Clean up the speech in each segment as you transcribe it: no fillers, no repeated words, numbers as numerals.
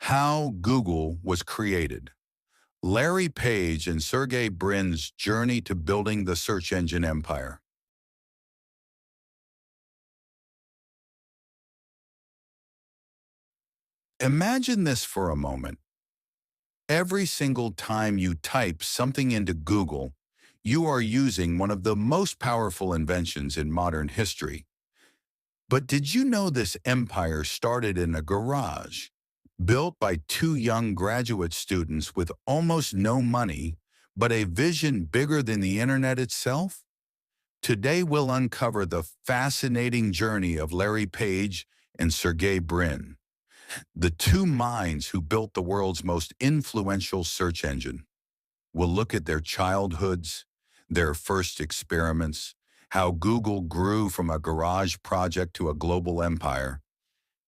How Google was created. Larry Page and Sergey Brin's journey to building the search engine empire. Imagine this for a moment. Every single time you type something into Google, you are using one of the most powerful inventions in modern history. But did you know this empire started in a garage, built by two young graduate students with almost no money, but a vision bigger than the internet itself? Today we'll uncover the fascinating journey of Larry Page and Sergey Brin, the two minds who built the world's most influential search engine. We'll look at their childhoods, their first experiments, how Google grew from a garage project to a global empire,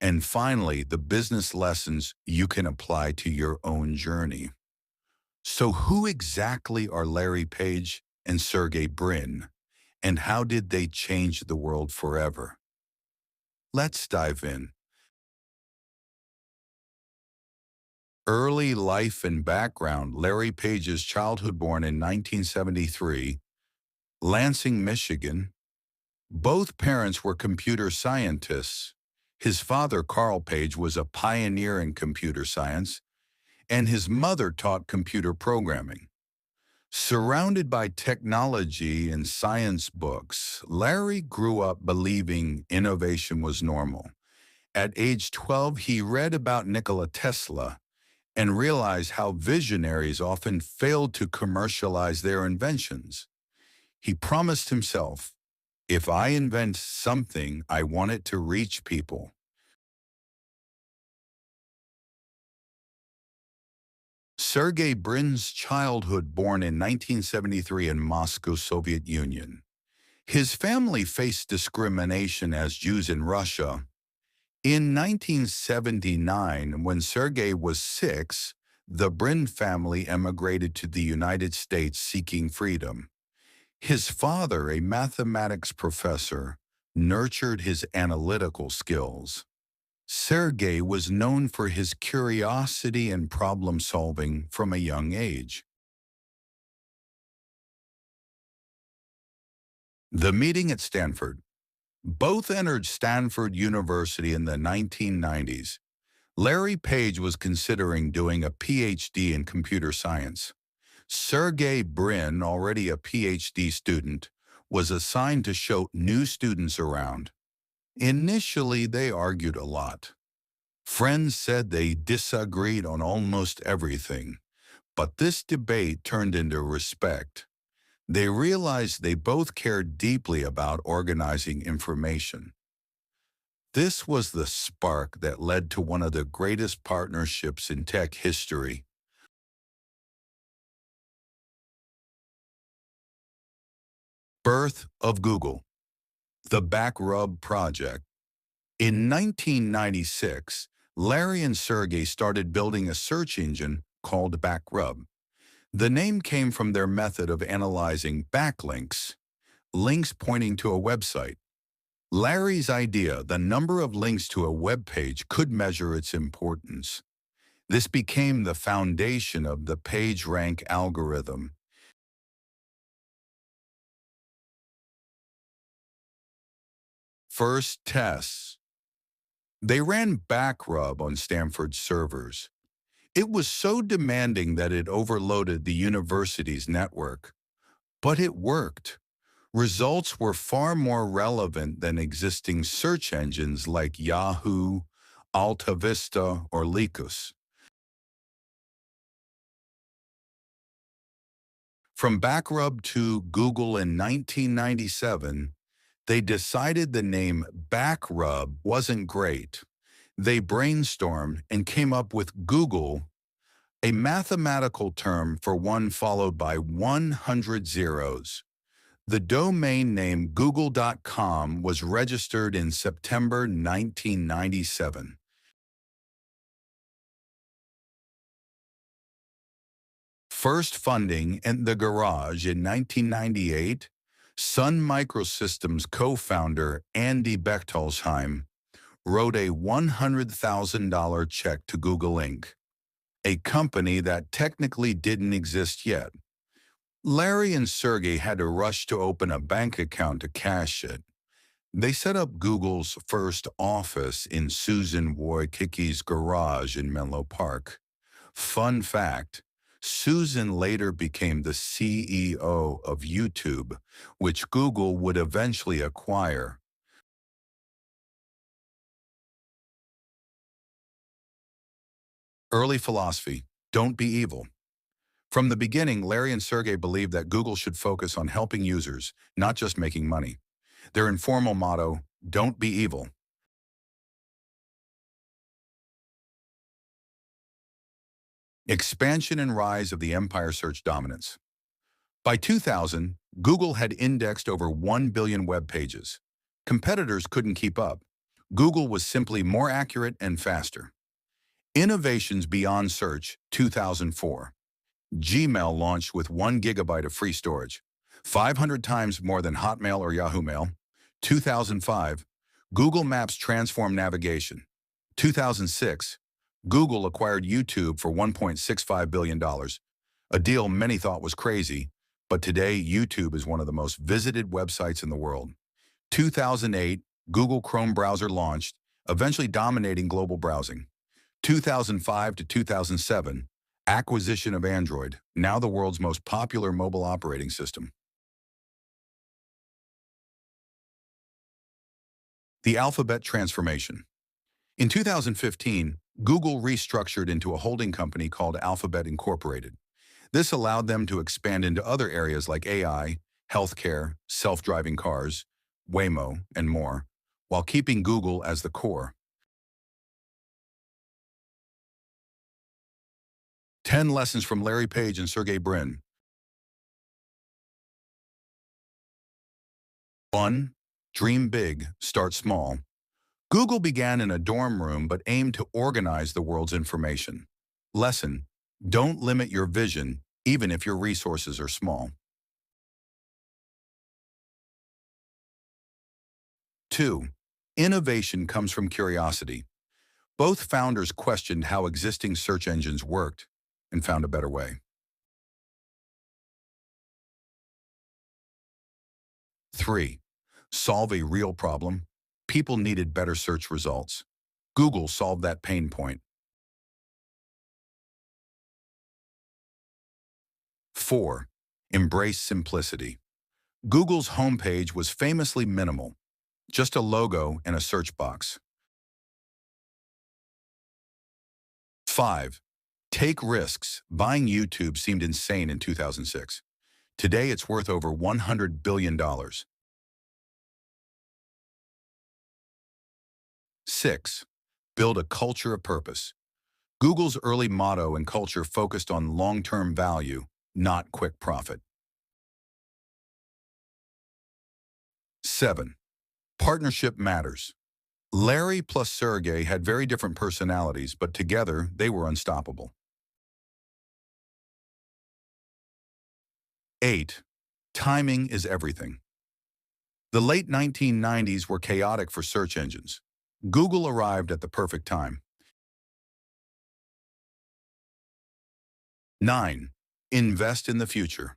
and finally, the business lessons you can apply to your own journey. So who exactly are Larry Page and Sergey Brin, and how did they change the world forever? Let's dive in. Early life and background. Larry Page's childhood, born in 1973, Lansing, Michigan. Both parents were computer scientists. His father, Carl Page, was a pioneer in computer science, and his mother taught computer programming. Surrounded by technology and science books, Larry grew up believing innovation was normal. At age 12, he read about Nikola Tesla and realized how visionaries often failed to commercialize their inventions. He promised himself, if I invent something, I want it to reach people. Sergey Brin's childhood, born in 1973 in Moscow, Soviet Union. His family faced discrimination as Jews in Russia. In 1979, when Sergey was 6, the Brin family emigrated to the United States seeking freedom. His father, a mathematics professor, nurtured his analytical skills. Sergey was known for his curiosity and problem-solving from a young age. The meeting at Stanford. Both entered Stanford University in the 1990s. Larry Page was considering doing a PhD in computer science. Sergey Brin, already a PhD student, was assigned to show new students around. Initially, they argued a lot. Friends said they disagreed on almost everything, but this debate turned into respect. They realized they both cared deeply about organizing information. This was the spark that led to one of the greatest partnerships in tech history. Birth of Google. The Backrub Project. In 1996, Larry and Sergey started building a search engine called Backrub. The name came from their method of analyzing backlinks, links pointing to a website. Larry's idea, the number of links to a web page, could measure its importance. This became the foundation of the PageRank algorithm. First tests. They ran Backrub on Stanford servers. It was so demanding that it overloaded the university's network. But it worked. Results were far more relevant than existing search engines like Yahoo, AltaVista, or Lycos. From Backrub to Google in 1997, they decided the name Backrub wasn't great. They brainstormed and came up with Google, a mathematical term for one followed by 100 zeros. The domain name google.com was registered in September 1997. First funding in the garage in 1998, Sun Microsystems co-founder Andy Bechtolsheim wrote a $100,000 check to Google Inc., a company that technically didn't exist yet. Larry and Sergey had to rush to open a bank account to cash it. They set up Google's first office in Susan Wojcicki's garage in Menlo Park. Fun fact, Susan later became the CEO of YouTube, which Google would eventually acquire. Early philosophy, don't be evil. From the beginning, Larry and Sergey believed that Google should focus on helping users, not just making money. Their informal motto, don't be evil. Expansion and rise of the empire search dominance. By 2000, Google had indexed over 1 billion web pages. Competitors couldn't keep up. Google was simply more accurate and faster. Innovations beyond search, 2004. Gmail launched with 1 gigabyte of free storage, 500 times more than Hotmail or Yahoo Mail. 2005, Google Maps transformed navigation. 2006, Google acquired YouTube for $1.65 billion, a deal many thought was crazy, but today YouTube is one of the most visited websites in the world. 2008, Google Chrome browser launched, eventually dominating global browsing. 2005 to 2007, acquisition of Android, now the world's most popular mobile operating system. The Alphabet transformation. In 2015, Google restructured into a holding company called Alphabet Incorporated. This allowed them to expand into other areas like AI, healthcare, self-driving cars, Waymo, and more, while keeping Google as the core. 10 lessons from Larry Page and Sergey Brin. 1. Dream big, start small. Google began in a dorm room but aimed to organize the world's information. Lesson: don't limit your vision, even if your resources are small. 2. Innovation comes from curiosity. Both founders questioned how existing search engines worked and found a better way. 3. Solve a real problem. People needed better search results. Google solved that pain point. 4. Embrace simplicity. Google's homepage was famously minimal, just a logo and a search box. 5. Take risks. Buying YouTube seemed insane in 2006. Today it's worth over $100 billion. 6. Build a culture of purpose. Google's early motto and culture focused on long-term value, not quick profit. 7. Partnership matters. Larry plus Sergey had very different personalities, but together they were unstoppable. 8. Timing is everything. The late 1990s were chaotic for search engines. Google arrived at the perfect time. 9. Invest in the future.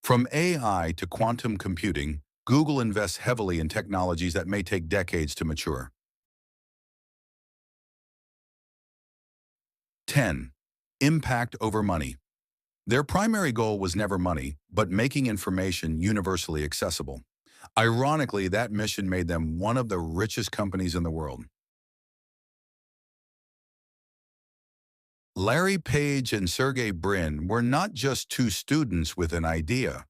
From AI to quantum computing, Google invests heavily in technologies that may take decades to mature. 10. Impact over money. Their primary goal was never money, but making information universally accessible. Ironically, that mission made them one of the richest companies in the world. Larry Page and Sergey Brin were not just two students with an idea.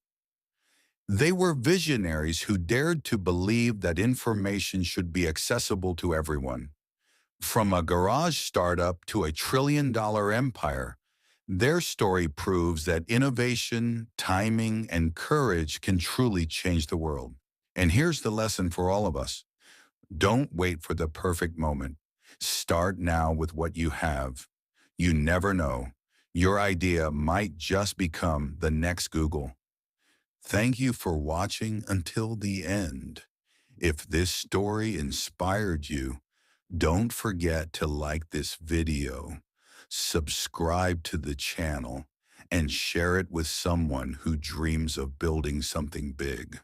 They were visionaries who dared to believe that information should be accessible to everyone. From a garage startup to a trillion-dollar empire, their story proves that innovation, timing, and courage can truly change the world. And here's the lesson for all of us. Don't wait for the perfect moment. Start now with what you have. You never know. Your idea might just become the next Google. Thank you for watching until the end. If this story inspired you, Don't forget to like this video, subscribe to the channel, and share it with someone who dreams of building something big.